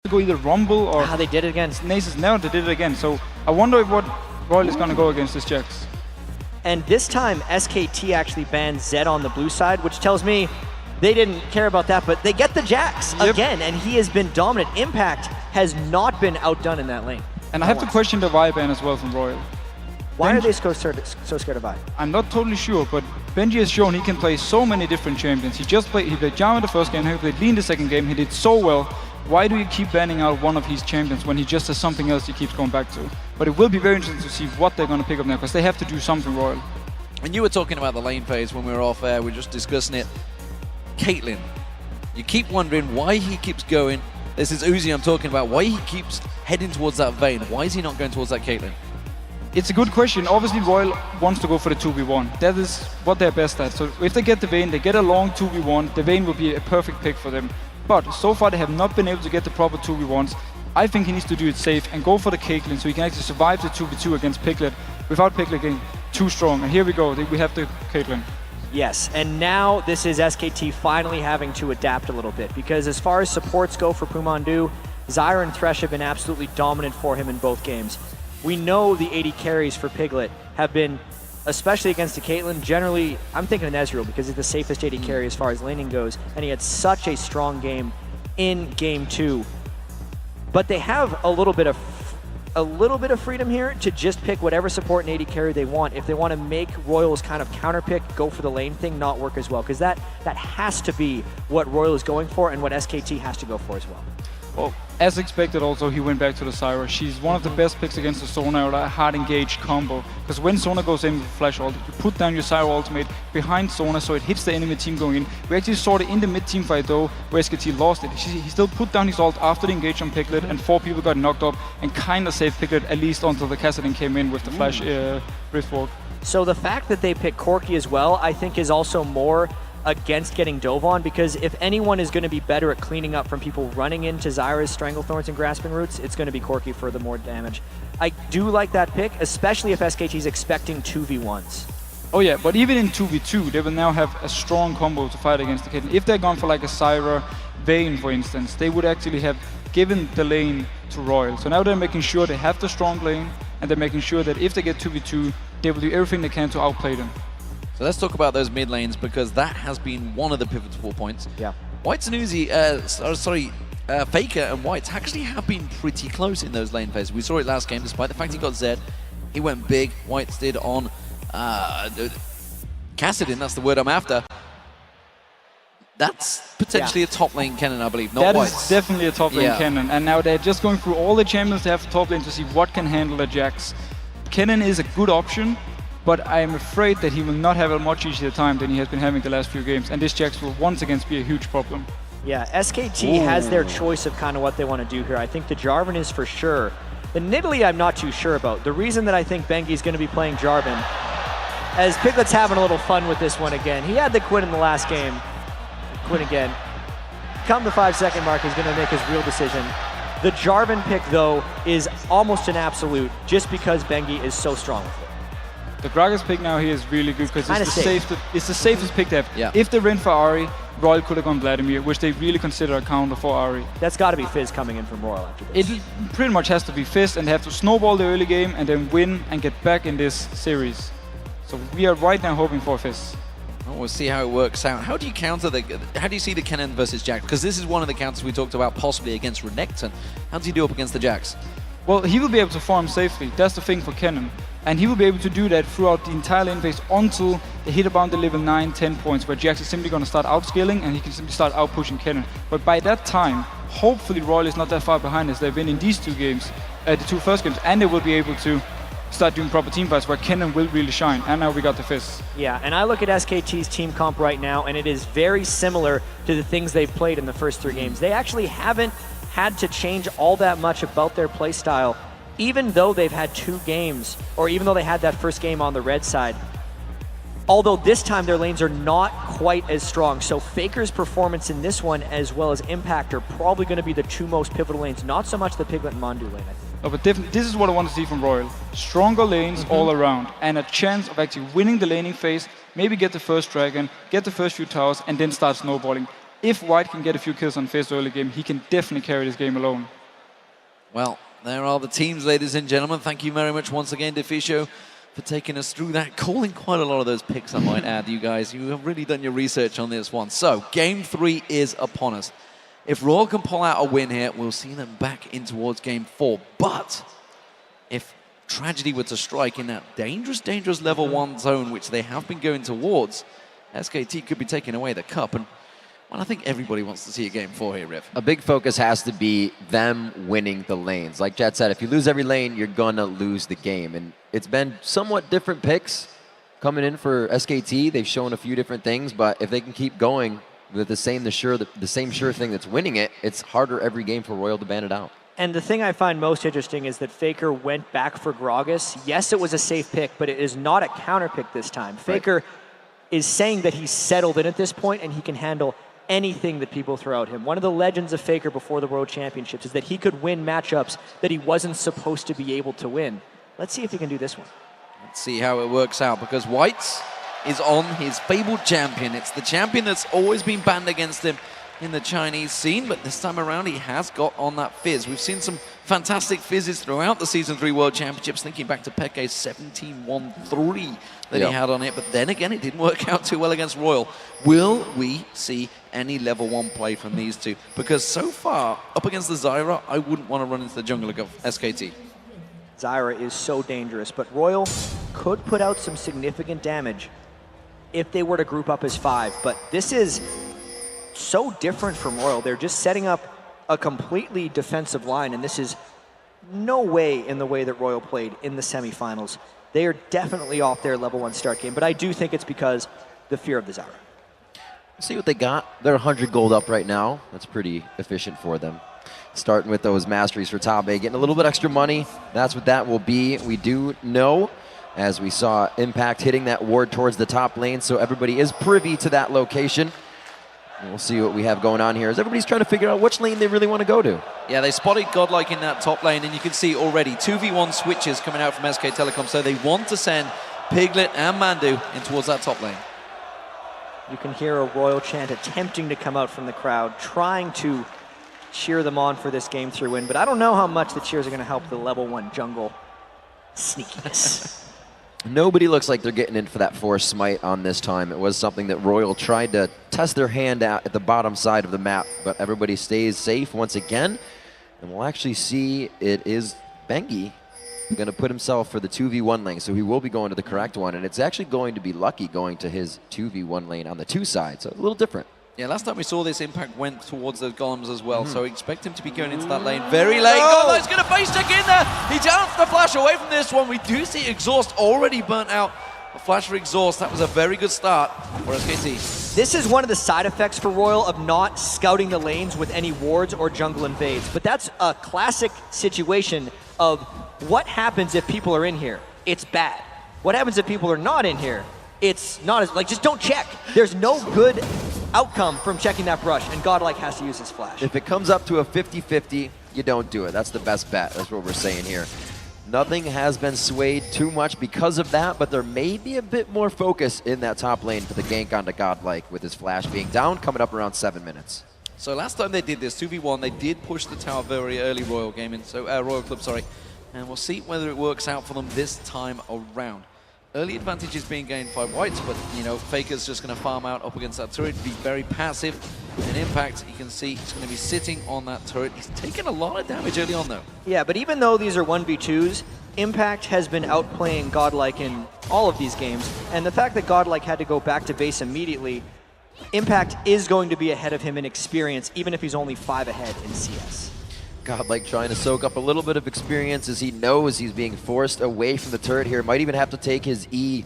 go either Rumble or... They did it again. Nasus, now they did it again. So I wonder what RYL is going to go against this Jax. And this time, SKT actually banned Zed on the blue side, which tells me they didn't care about that, but they get the Jax again, and he has been dominant. Impact has not been outdone in that lane. And I have to question the Vi ban as well from RYL. Why are they so scared of Vi? I'm not totally sure, but Benji has shown he can play so many different champions. He played Jam in the first game, he played Lee in the second game, he did so well. Why do you keep banning out one of his champions when he just has something else he keeps going back to? But it will be very interesting to see what they're going to pick up now, because they have to do something, RYL. And you were talking about the lane phase when we were off air, we were just discussing it. Caitlyn, you keep wondering why he keeps going. This is Uzi I'm talking about, why he keeps heading towards that Vayne. Why is he not going towards that Caitlyn? It's a good question. Obviously, RYL wants to go for the 2v1. That is what they're best at. So if they get the Vayne, they get a long 2v1, the Vayne will be a perfect pick for them. But so far, they have not been able to get the proper 2v1s. I think he needs to do it safe and go for the Caitlyn so he can actually survive the 2v2 against Piglet without Piglet getting too strong. And here we go, we have the Caitlyn. Yes, and now this is SKT finally having to adapt a little bit, because as far as supports go for Pumandu, Zyra and Thresh have been absolutely dominant for him in both games. We know the 80 carries for Piglet have been, especially against the Caitlyn, generally, I'm thinking of Ezreal because he's the safest 80 carry as far as laning goes, and he had such a strong game in Game 2. But they have a little bit of freedom here to just pick whatever support and 80 carry they want. If they want to make RYL's kind of counter pick, go for the lane thing, not work as well, because that has to be what RYL is going for and what SKT has to go for as well. Well, as expected also, he went back to the Zyra. She's one of the best picks against the Sona or a hard engaged combo. Because when Sona goes in with Flash ult, you put down your Zyra ultimate behind Sona so it hits the enemy team going in. We actually saw it in the mid team fight though, where SKT lost it. He still put down his ult after the engage on Piglet and 4 people got knocked up and kind of saved Piglet at least until the Kassadin came in with the Flash Rift Walk. So the fact that they pick Corki as well, I think is also more against getting dove on, because if anyone is going to be better at cleaning up from people running into Zyra's Stranglethorns and Grasping Roots, it's going to be Corki for the more damage. I do like that pick, especially if SKT is expecting 2v1s. Oh yeah, but even in 2v2, they will now have a strong combo to fight against the Caitlyn. If they're gone for like a Zyra Vayne, for instance, they would actually have given the lane to RYL. So now they're making sure they have the strong lane, and they're making sure that if they get 2v2, they will do everything they can to outplay them. So let's talk about those mid lanes, because that has been one of the pivotal points. Yeah. Whites and Uzi, Faker and Whites actually have been pretty close in those lane phases. We saw it last game, despite the fact he got Zed. He went big, Whites did on Kassadin, that's the word I'm after. That's potentially a top lane Kennen, I believe, not Whites. That is definitely a top lane Kennen. And now they're just going through all the champions they have for top lane to see what can handle the Jax. Kennen is a good option, but I am afraid that he will not have a much easier time than he has been having the last few games, and this Jax will once again be a huge problem. Yeah, SKT has their choice of kind of what they want to do here. I think the Jarvan is for sure. The Nidalee I'm not too sure about. The reason that I think Bengi's going to be playing Jarvan, as Piglet's having a little fun with this one again. He had the Quinn in the last game. Quinn again. Come the 5-second mark, he's going to make his real decision. The Jarvan pick, though, is almost an absolute, just because Bengi is so strong with it. The Gragas pick now here is really good because it's the safest pick to have. Yeah. If they went for Ahri, RYL could have gone Vladimir, which they really consider a counter for Ahri. That's got to be Fizz coming in from RYL after this. It pretty much has to be Fizz, and they have to snowball the early game and then win and get back in this series. So we are right now hoping for Fizz. Well, we'll see how it works out. How do you counter how do you see the Kennen versus Jax? Because this is one of the counters we talked about possibly against Renekton. How does he do up against the Jax? Well, he will be able to farm safely. That's the thing for Kennen. And he will be able to do that throughout the entire lane phase until they hit about the level 9-10 points, where Jax is simply going to start outscaling and he can simply start outpushing Kennen. But by that time, hopefully RYL is not that far behind as they've been in these two games, the two first games, and they will be able to start doing proper team fights where Kennen will really shine. And now we got the Fizz. Yeah, and I look at SKT's team comp right now, and it is very similar to the things they've played in the first 3 games. They actually haven't had to change all that much about their play style, even though they've had 2 games, or even though they had that first game on the red side. Although this time their lanes are not quite as strong. So Faker's performance in this one, as well as Impact, are probably going to be the 2 most pivotal lanes, not so much the Piglet and Mandu lane, I think. No, but this is what I want to see from RYL. Stronger lanes all around, and a chance of actually winning the laning phase, maybe get the first dragon, get the first few towers, and then start snowballing. if White can get a few kills on Fizz early game, he can definitely carry this game alone. Well, there are the teams, ladies and gentlemen. Thank you very much once again, Deficio, for taking us through that, calling quite a lot of those picks, I might add, you guys. You have really done your research on this one. So, Game 3 is upon us. If RYL can pull out a win here, we'll see them back in towards Game 4. But if tragedy were to strike in that dangerous, dangerous level 1 zone, which they have been going towards, SKT could be taking away the cup. And well, I think everybody wants to see a Game 4 here, Riv. A big focus has to be them winning the lanes. Like Jet said, if you lose every lane, you're going to lose the game. And it's been somewhat different picks coming in for SKT. They've shown a few different things, but if they can keep going with the same sure thing that's winning it, it's harder every game for RYL to ban it out. And the thing I find most interesting is that Faker went back for Gragas. Yes, it was a safe pick, but it is not a counter pick this time. Faker is saying that he's settled in at this point and he can handle anything that people throw at him. One of the legends of Faker before the World Championships is that he could win matchups that he wasn't supposed to be able to win. Let's see if he can do this one. Let's see how it works out, because White is on his fabled champion. It's the champion that's always been banned against him in the Chinese scene, but this time around he has got on that Fizz. We've seen some fantastic Fizzes throughout the Season 3 World Championships, thinking back to Peke's 17-1-3 that he had on it, but then again it didn't work out too well against RYL. Will we see any level 1 play from these two? Because so far, up against the Zyra, I wouldn't want to run into the jungle of SKT. Zyra is so dangerous, but RYL could put out some significant damage if they were to group up as 5, but this is so different from RYL. They're just setting up a completely defensive line, and this is no way in the way that RYL played in the semifinals. They are definitely off their level 1 start game, but I do think it's because the fear of the Zyra. See what they got. They're 100 gold up right now. That's pretty efficient for them. Starting with those masteries for top A, getting a little bit extra money. That's what that will be. We do know, as we saw Impact hitting that ward towards the top lane, so everybody is privy to that location. We'll see what we have going on here as everybody's trying to figure out which lane they really want to go to. Yeah, they spotted Godlike in that top lane, and you can see already 2v1 switches coming out from SK Telecom, so they want to send Piglet and Mandu in towards that top lane. You can hear a RYL chant attempting to come out from the crowd, trying to cheer them on for this Game 3 win, but I don't know how much the cheers are going to help the level 1 jungle sneakiness. Nobody looks like they're getting in for that force smite on this time. It was something that RYL tried to test their hand at the bottom side of the map, but everybody stays safe once again. And we'll actually see it is Bengi going to put himself for the 2v1 lane, so he will be going to the correct one, and it's actually going to be Lucky going to his 2v1 lane on the 2 side, so a little different. Yeah, last time we saw this, Impact went towards those golems as well, so expect him to be going into that lane very late. Godlike's going to face check in there. He danced the flash away from this one. We do see Exhaust already burnt out. A flash for Exhaust. That was a very good start for SKT. This is one of the side effects for RYL of not scouting the lanes with any wards or jungle invades, but that's a classic situation of what happens if people are in here. It's bad. What happens if people are not in here? It's not as, like, just don't check. There's no good outcome from checking that brush, and Godlike has to use his flash. If it comes up to a 50-50, you don't do it. That's the best bet. That's what we're saying here. Nothing has been swayed too much because of that, but there may be a bit more focus in that top lane for the gank onto Godlike with his flash being down, coming up around 7 minutes. So last time they did this, 2v1, they did push the tower very early RYL gaming, so RYL Club, sorry. And we'll see whether it works out for them this time around. Early advantage is being gained by Whites, but, you know, Faker's just going to farm out up against that turret, be very passive. And Impact, you can see he's going to be sitting on that turret. He's taken a lot of damage early on, though. Yeah, but even though these are 1v2s, Impact has been outplaying Godlike in all of these games. And the fact that Godlike had to go back to base immediately, Impact is going to be ahead of him in experience, even if he's only 5 ahead in CS. Godlike trying to soak up a little bit of experience as he knows he's being forced away from the turret here. Might even have to take his E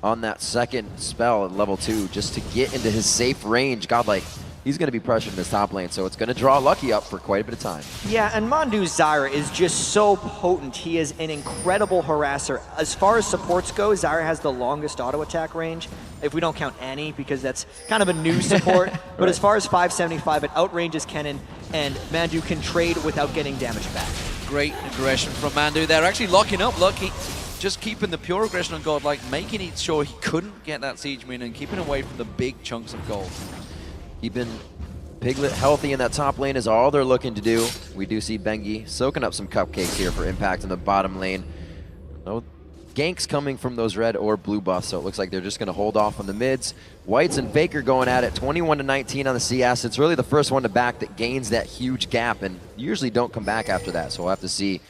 on that second spell at level 2 just to get into his safe range. Godlike, he's going to be pressured in this top lane, so it's going to draw Lucky up for quite a bit of time. Yeah, and Mandu's Zyra is just so potent. He is an incredible harasser. As far as supports go, Zyra has the longest auto attack range, if we don't count Annie, because that's kind of a new support. But as far as 575, it outranges Kennen, and Mandu can trade without getting damage back. Great aggression from Mandu. They're actually locking up Lucky, just keeping the pure aggression on Godlike, making it sure he couldn't get that siege min and keeping away from the big chunks of gold. Keeping Piglet healthy in that top lane is all they're looking to do. We do see Bengi soaking up some cupcakes here for impact in the bottom lane. No ganks coming from those red or blue buffs, so it looks like they're just going to hold off on the mids. Whites and Faker going at it, 21-19 on the CS. It's really the first one to back that gains that huge gap, and usually don't come back after that, so we'll have to see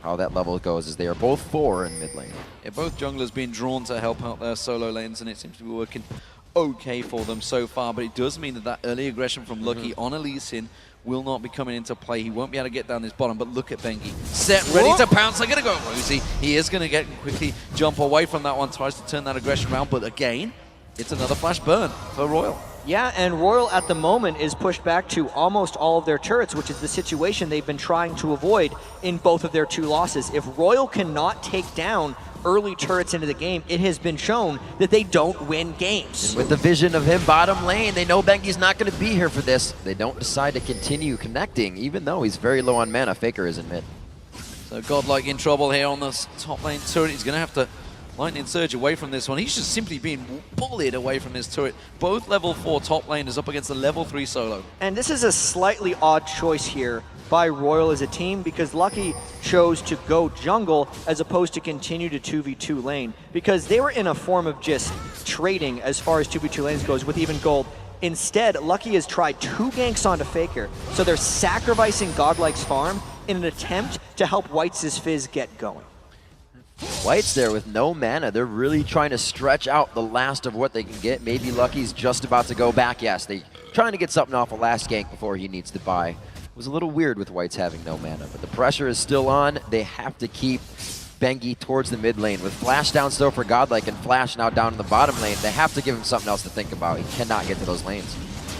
how that level goes, as they are both 4 in mid lane. Yeah, both junglers being drawn to help out their solo lanes, and it seems to be working okay for them so far, but it does mean that that early aggression from Lucky on Lee Sin will not be coming into play. He won't be able to get down this bottom, but look at Bengi. Set, ready to pounce. They're going to go Rosie. He is going to get quickly jump away from that one, tries to turn that aggression around, but again, it's another flash burn for RYL. Yeah, and RYL at the moment is pushed back to almost all of their turrets, which is the situation they've been trying to avoid in both of their 2 losses. If RYL cannot take down early turrets into the game, it has been shown that they don't win games. And with the vision of him bottom lane, they know Bengi's not going to be here for this. They don't decide to continue connecting, even though he's very low on mana. Faker is in mid. So Godlike in trouble here on this top lane turret. He's going to have to lightning surge away from this one. He's just simply being bullied away from his turret. Both level 4 top laners up against the level 3 solo. And this is a slightly odd choice here by RYL as a team, because Lucky chose to go jungle as opposed to continue to 2v2 lane, because they were in a form of just trading as far as 2v2 lanes goes with even gold. Instead, Lucky has tried 2 ganks onto Faker, so they're sacrificing Godlike's farm in an attempt to help Whites' Fizz get going. White's there with no mana. They're really trying to stretch out the last of what they can get. Maybe Lucky's just about to go back. Yes, they're trying to get something off a last gank before he needs to buy. It was a little weird with Whites having no mana, but the pressure is still on. They have to keep Bengi towards the mid lane. With Flash down still for Godlike and Flash now down in the bottom lane, they have to give him something else to think about. He cannot get to those lanes.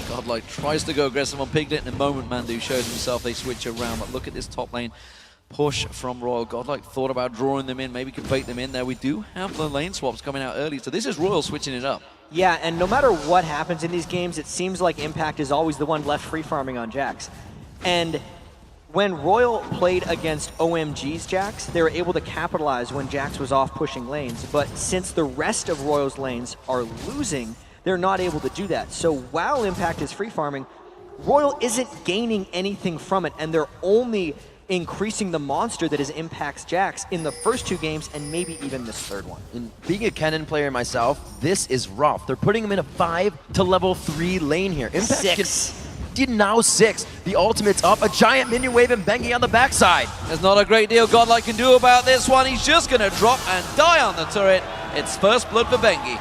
Godlike tries to go aggressive on Piglet. In a moment, Mandu shows himself. They switch around, but look at this top lane push from RYL. Godlike thought about drawing them in, maybe could bait them in there. We do have the lane swaps coming out early, so this is RYL switching it up. Yeah, and no matter what happens in these games, it seems like Impact is always the one left free farming on Jax. And when RYL played against OMG's Jax, they were able to capitalize when Jax was off pushing lanes. But since the rest of RYL's lanes are losing, they're not able to do that. So while Impact is free farming, RYL isn't gaining anything from it, and they're only increasing the monster that is Impact's Jax in the first 2 games and maybe even this 3rd one. And being a Kennen player myself, this is rough. They're putting him in a 5 to level 3 lane here. Impact 6. Did now 6. The ultimate's up. A giant minion wave and Bengi on the backside. There's not a great deal Godlike can do about this one. He's just going to drop and die on the turret. It's first blood for Bengi.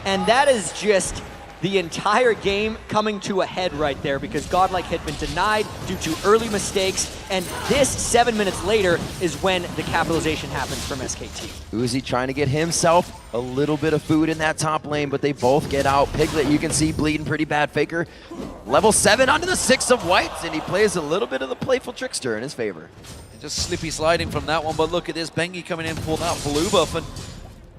And that is just the entire game coming to a head right there, because Godlike had been denied due to early mistakes, and this 7 minutes later is when the capitalization happens from SKT. Uzi trying to get himself a little bit of food in that top lane, but they both get out. Piglet, you can see, bleeding pretty bad. Faker, level 7 onto the 6 of Whites, and he plays a little bit of the playful trickster in his favor. Just slippy sliding from that one, but look at this. Bengi coming in for that blue buff, and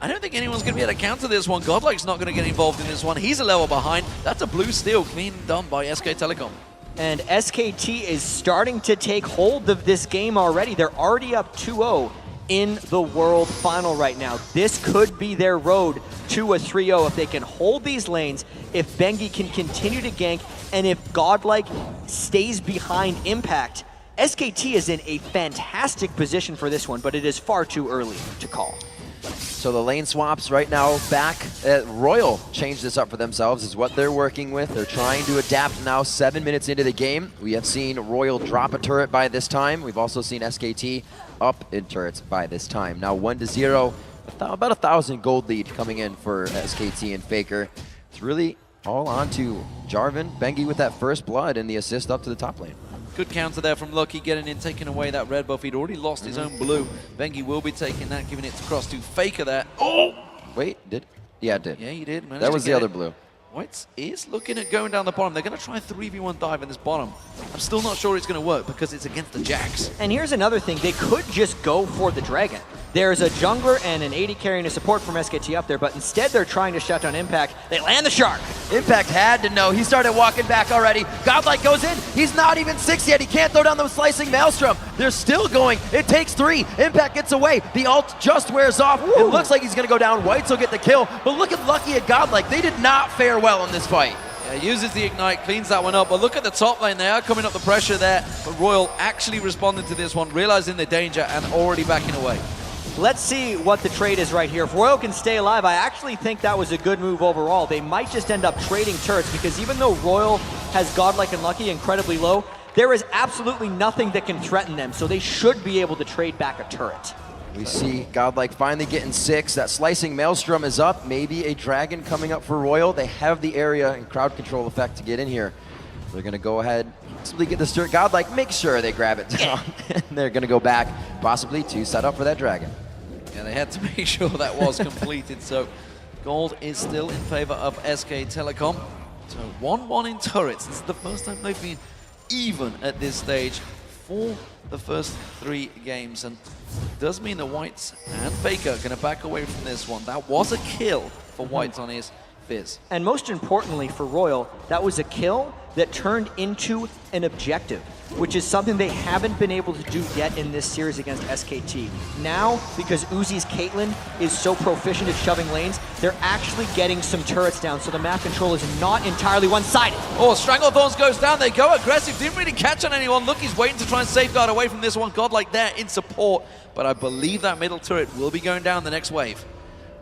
I don't think anyone's going to be able to counter this one. Godlike's not going to get involved in this one. He's a level behind. That's a blue steal, clean done by SK Telecom. And SKT is starting to take hold of this game already. They're already up 2-0 in the World Final right now. This could be their road to a 3-0 if they can hold these lanes, if Bengi can continue to gank, and if Godlike stays behind Impact. SKT is in a fantastic position for this one, but it is far too early to call. So the lane swaps right now back. RYL changed this up for themselves, is what they're working with. They're trying to adapt now 7 minutes into the game. We have seen RYL drop a turret by this time. We've also seen SKT up in turrets by this time. Now 1-0, about 1,000 gold lead coming in for SKT and Faker. It's really all on to Jarvan, Bengi with that first blood and the assist up to the top lane. Good counter there from Lucky, getting in, taking away that red buff. He'd already lost his own blue. Bengi will be taking that, giving it across to Faker there. Oh! Wait, did? Yeah, it did. Yeah, he did. That was the other blue. Whites is looking at going down the bottom. They're going to try a 3v1 dive in this bottom. I'm still not sure it's going to work because it's against the Jax. And here's another thing. They could just go for the Dragon. There's a jungler and an AD carrying a support from SKT up there, but instead they're trying to shut down Impact. They land the Shark. Impact had to know. He started walking back already. Godlike goes in. He's not even 6 yet. He can't throw down the slicing Maelstrom. They're still going. It takes 3. Impact gets away. The ult just wears off. Woo. It looks like he's going to go down. Whites will get the kill. But look at Lucky and Godlike. They did not fare well in this fight. Uses the Ignite, cleans that one up, but look at the top lane, they are coming up the pressure there, but RYL actually responding to this one, realizing the danger and already backing away. Let's see what the trade is right here. If RYL can stay alive, I actually think that was a good move overall. They might just end up trading turrets because even though RYL has Godlike and Lucky incredibly low, there is absolutely nothing that can threaten them, so they should be able to trade back a turret. We see Godlike finally getting 6. That Slicing Maelstrom is up. Maybe a Dragon coming up for RYL. They have the area and crowd control effect to get in here. They're going to go ahead, possibly get this turret. Godlike, make sure they grab it down. And they're going to go back, possibly to set up for that Dragon. Yeah, they had to make sure that was completed. So gold is still in favor of SK Telecom. So 1-1 in turrets. This is the first time they've been even at this stage for the first 3 games, and it does mean the Whites and Faker are going to back away from this one. That was a kill for Whites on his Fizz. And most importantly for RYL, that was a kill that turned into an objective, which is something they haven't been able to do yet in this series against SKT. Now, because Uzi's Caitlyn is so proficient at shoving lanes, they're actually getting some turrets down, so the map control is not entirely one-sided. Oh, Stranglethorns goes down, they go aggressive, didn't really catch on anyone. Look, he's waiting to try and safeguard away from this one. Godlike there in support, but I believe that middle turret will be going down the next wave.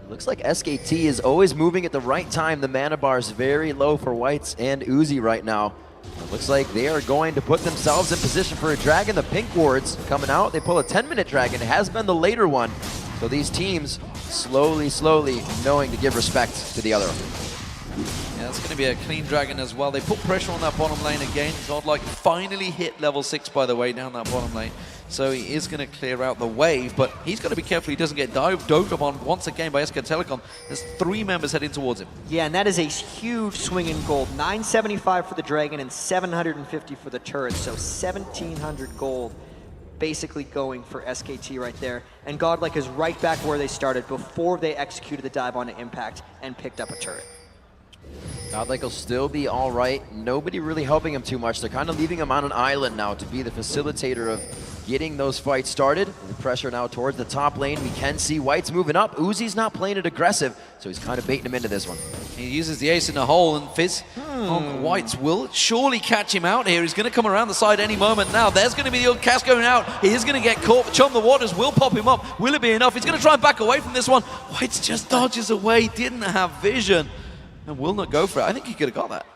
Looks like SKT is always moving at the right time. The mana bar is very low for Whites and Uzi right now. It looks like they are going to put themselves in position for a Dragon. The pink wards coming out. They pull a 10-minute Dragon. It has been the later one. So these teams slowly knowing to give respect to the other. Yeah, that's going to be a clean Dragon as well. They put pressure on that bottom lane again. Godlike finally hit level 6, by the way, down that bottom lane. So he is going to clear out the wave, but he's got to be careful he doesn't get dove upon once again by SK Telecom. There's 3 members heading towards him. Yeah, and that is a huge swing in gold. 975 for the Dragon and 750 for the turret, so 1,700 gold basically going for SKT right there. And Godlike is right back where they started before they executed the dive onto Impact and picked up a turret. Godlike will still be all right. Nobody really helping him too much. They're kind of leaving him on an island now to be the facilitator of getting those fights started. The pressure now towards the top lane. We can see White's moving up. Uzi's not playing it aggressive, so he's kind of baiting him into this one. He uses the ace in the hole, and Fizz on Whites will surely catch him out here. He's going to come around the side any moment now. There's going to be the old cast going out. He is going to get caught. Chum the Waters will pop him up. Will it be enough? He's going to try and back away from this one. Whites just dodges away, didn't have vision, and will not go for it. I think he could have got that.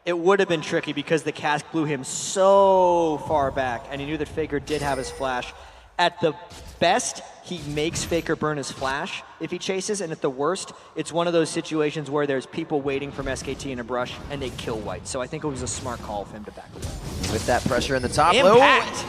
It would have been tricky because the cask blew him so far back, and he knew that Faker did have his flash. At the best, he makes Faker burn his flash if he chases, and at the worst, it's one of those situations where there's people waiting from SKT in a brush, and they kill White. So I think it was a smart call for him to back away. With that pressure in the top lane. Impact!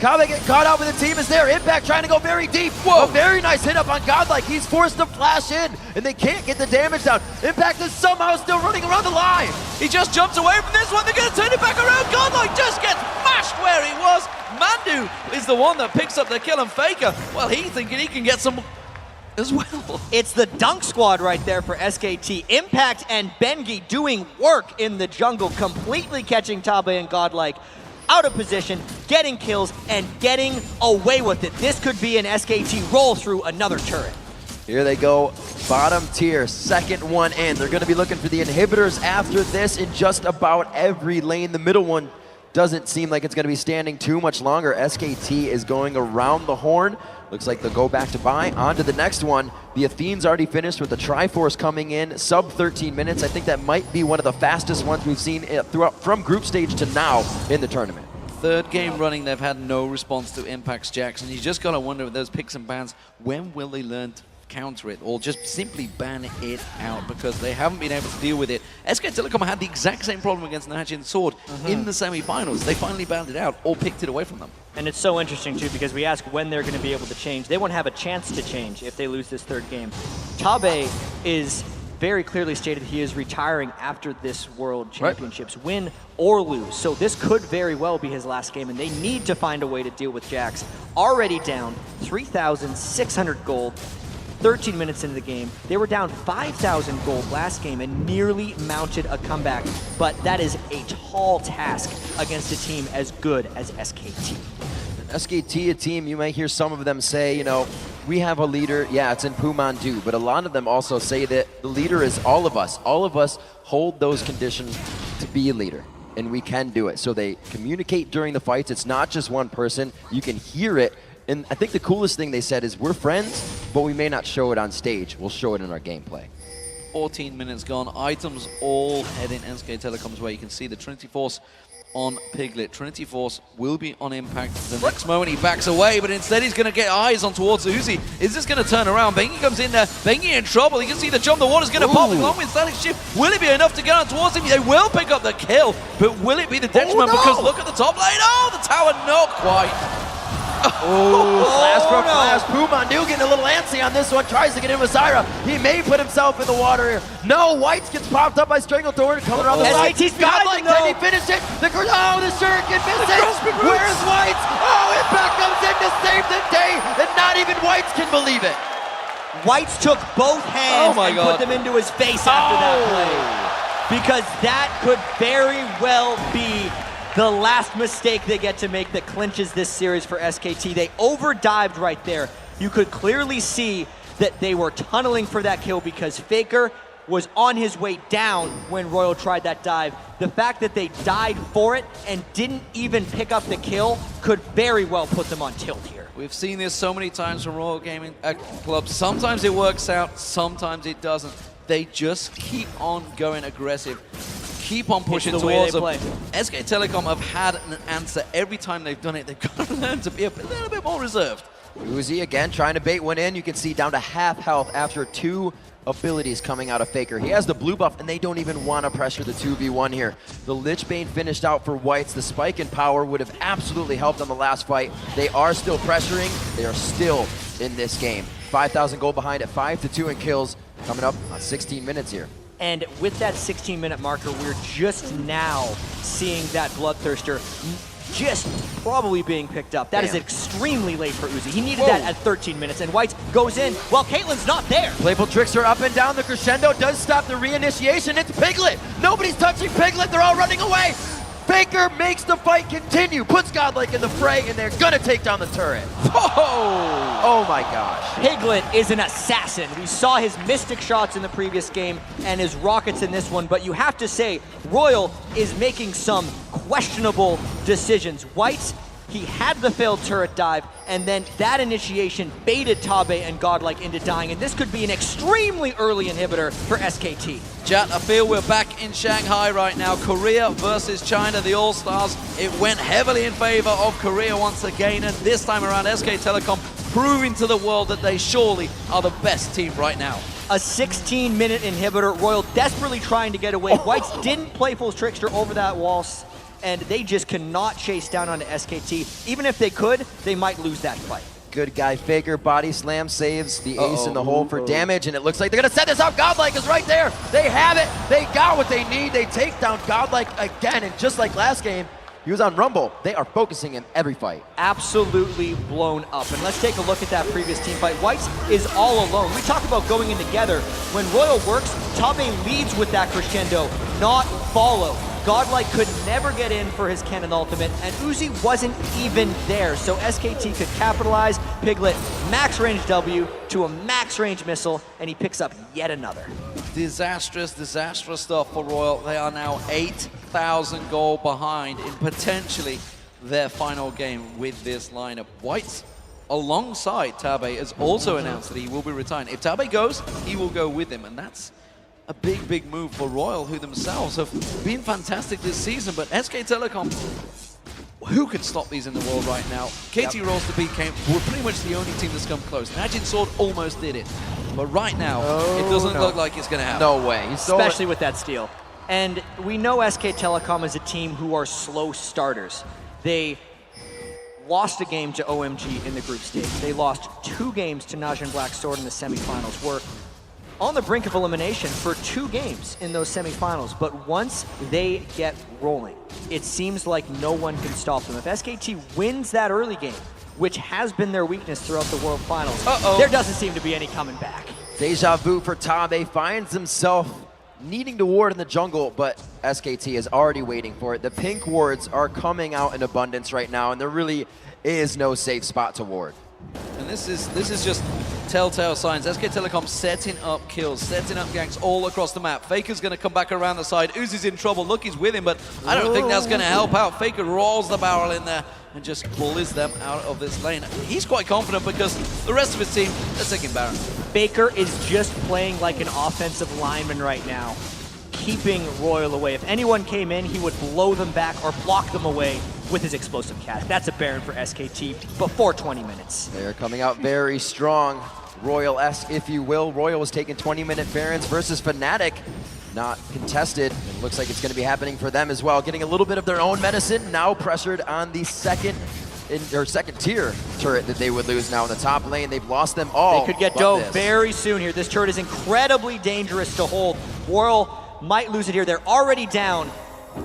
Kabe getting caught out with the team is there. Impact trying to go very deep. Whoa, a very nice hit up on Godlike. He's forced to flash in, and they can't get the damage down. Impact is somehow still running around the line. He just jumps away from this one. They're going to turn it back around. Godlike just gets mashed where he was. Mandu is the one that picks up the kill, and Faker, well, he's thinking he can get some as well. It's the dunk squad right there for SKT. Impact and Bengi doing work in the jungle, completely catching Tabe and Godlike out of position, getting kills, and getting away with it. This could be an SKT roll through another turret. Here they go, bottom tier, second one in. They're going to be looking for the inhibitors after this in just about every lane. The middle one doesn't seem like it's going to be standing too much longer. SKT is going around the horn. Looks like they'll go back to buy. On to the next one. The Athene's already finished with the Triforce coming in, sub 13 minutes. I think that might be one of the fastest ones we've seen throughout from group stage to now in the tournament. Third game running, they've had no response to Impact's Jax, and you just got to wonder with those picks and bans, when will they learn to counter it or just simply ban it out, because they haven't been able to deal with it. SK Telecom had the exact same problem against Najin Sword in the semi-finals. They finally banned it out or picked it away from them. And it's so interesting too, because we ask when they're going to be able to change. They won't have a chance to change if they lose this third game. Tabe is very clearly stated he is retiring after this World Championships, win or lose. So this could very well be his last game, and they need to find a way to deal with Jax. Already down 3,600 gold. 13 minutes into the game. They were down 5,000 gold last game and nearly mounted a comeback, but that is a tall task against a team as good as SKT. SKT, a team, you might hear some of them say, you know, we have a leader. Yeah, it's in Pumandu, but a lot of them also say that the leader is all of us. All of us hold those conditions to be a leader, and we can do it. So they communicate during the fights. It's not just one person. You can hear it. And I think the coolest thing they said is we're friends, but we may not show it on stage. We'll show it in our gameplay. 14 minutes gone. Items all heading SK Telecom's way. You can see the Trinity Force on Piglet. Trinity Force will be on impact the next moment. He backs away, but instead he's going to get eyes on towards Uzi. Is this going to turn around? Bengi comes in there. Bengi in trouble. You can see the jump. The water's going to pop along with Static Shift. Will it be enough to get on towards him? They will pick up the kill, but will it be the detriment? no. Because look at the top lane. Oh, the tower not quite. Flash from Flash. Pumandu getting a little antsy on this one. Tries to get in with Zyra. He may put himself in the water here. No, Whites gets popped up by Stranglethorn. Coming around the side. SKT's behind Godlike, him, though. can he finish it? The Shuriken missing. Where's Whites? Oh, Impact comes in to save the day, and not even Whites can believe it. Whites took both hands my and God. put them into his face after that play. Because that could very well be the last mistake they get to make that clinches this series for SKT. They overdived right there. You could clearly see that they were tunneling for that kill because Faker was on his way down when RYL tried that dive. The fact that they died for it and didn't even pick up the kill could very well put them on tilt here. We've seen this so many times from Royal Gaming Club. Sometimes it works out, sometimes it doesn't. They just keep on going aggressive. Keep on pushing towards them. SK Telecom have had an answer every time they've done it. They've got to learn to be a little bit more reserved. Uzi again trying to bait one in. You can see down to half health after 2 abilities coming out of Faker. He has the blue buff, and they don't even want to pressure the 2v1 here. The Lich Bane finished out for Whites. The spike in power would have absolutely helped on the last fight. They are still pressuring. They are still in this game. 5,000 gold behind at 5-2 in kills. Coming up on 16 minutes here. And with that 16-minute marker, we're just now seeing that Bloodthirster just probably being picked up. That is extremely late for Uzi. He needed that at 13 minutes, and White goes in while Caitlyn's not there. Playful Trickster up and down. The crescendo does stop the reinitiation. It's Piglet. Nobody's touching Piglet. They're all running away. Faker makes the fight continue, puts Godlike in the fray, and they're gonna take down the turret. Oh my gosh. Piglet is an assassin. We saw his Mystic shots in the previous game and his rockets in this one, but you have to say, RYL is making some questionable decisions. White, he had the failed turret dive, and then that initiation baited Tabe and Godlike into dying, and this could be an extremely early inhibitor for SKT. Chat, I feel we're back in Shanghai right now. Korea versus China, the All-Stars. It went heavily in favor of Korea once again, and this time around SK Telecom proving to the world that they surely are the best team right now. A 16-minute inhibitor, RYL desperately trying to get away. Whites didn't play full Trickster over that wall, and they just cannot chase down onto SKT. Even if they could, they might lose that fight. Good guy Faker, body slam, saves the ace in the hole for damage, and it looks like they're gonna set this up. Godlike is right there. They have it. They got what they need. They take down Godlike again, and just like last game, he was on Rumble. They are focusing him every fight. Absolutely blown up. And let's take a look at that previous team fight. Whites is all alone. We talk about going in together. When RYL works, Tabe leads with that crescendo, not follow. Godlike could never get in for his cannon ultimate, and Uzi wasn't even there, so SKT could capitalize. Piglet, max range W to a max range missile, and he picks up yet another. Disastrous, disastrous stuff for RYL. They are now 8,000 gold behind in potentially their final game with this lineup. White, alongside Tabe, has also announced that he will be retiring. If Tabe goes, he will go with him, and that's a big, big move for RYL, who themselves have been fantastic this season, but SK Telecom, who can stop these in the world right now? KT Rolls to beat came, were pretty much the only team that's come close. Imagine Sword almost did it, but right now, it doesn't look like it's gonna happen. No way. Especially with that steal. And we know SK Telecom is a team who are slow starters. They lost a game to OMG in the group stage. They lost 2 games to Najin Black Sword in the semifinals. Were on the brink of elimination for 2 games in those semifinals, but once they get rolling, it seems like no one can stop them. If SKT wins that early game, which has been their weakness throughout the World Finals, there doesn't seem to be any coming back. Deja vu for Tabe, finds himself needing to ward in the jungle, but SKT is already waiting for it. The pink wards are coming out in abundance right now, and there really is no safe spot to ward. And this is just telltale signs. SK Telecom setting up kills, setting up ganks all across the map. Faker's going to come back around the side. Uzi's in trouble. Lucky's with him, but I don't think that's going to help out. Faker rolls the barrel in there and just bullies them out of this lane. He's quite confident because the rest of his team, they're taking Baron. Faker is just playing like an offensive lineman right now, keeping RYL away. If anyone came in, he would blow them back or block them away with his explosive cast. That's a Baron for SKT before 20 minutes. They're coming out very strong. RYL-esque, if you will. RYL was taking 20-minute Barons versus Fnatic. Not contested. It looks like it's going to be happening for them as well. Getting a little bit of their own medicine. Now pressured on the second tier turret that they would lose now in the top lane. They've lost them all. They could get dove very soon here. This turret is incredibly dangerous to hold. RYL might lose it here. They're already down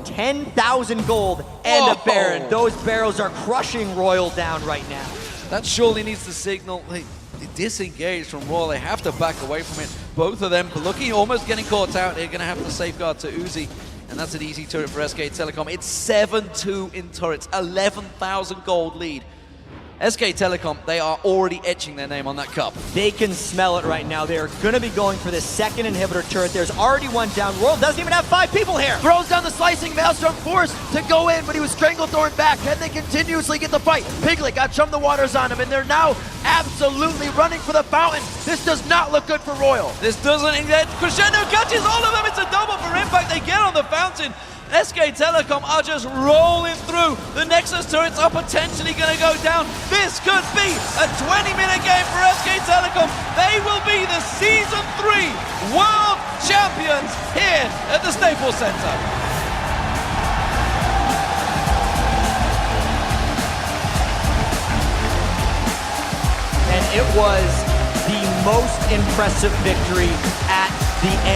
10,000 gold and a Baron. Those barrels are crushing RYL down right now. That surely needs to signal they disengage from RYL. They have to back away from it. Both of them looking almost getting caught out. They're going to have to safeguard to Uzi. And that's an easy turret for SK Telecom. It's 7-2 in turrets, 11,000 gold lead. SK Telecom, they are already etching their name on that cup. They can smell it right now. They're going to be going for this second inhibitor turret. There's already one down. RYL doesn't even have 5 people here. Throws down the slicing Maelstrom, forced to go in, but he was Stranglethorn back. Can they continuously get the fight? Piglet got Chum the Waters on him, and they're now absolutely running for the fountain. This does not look good for RYL. This doesn't engage. Crescendo catches all of them. It's a double for impact. They get on the fountain. SK Telecom are just rolling through. The Nexus turrets are potentially going to go down. This could be a 20-minute game for SK Telecom. They will be the Season 3 World Champions here at the Staples Center. And it was the most impressive victory at the end.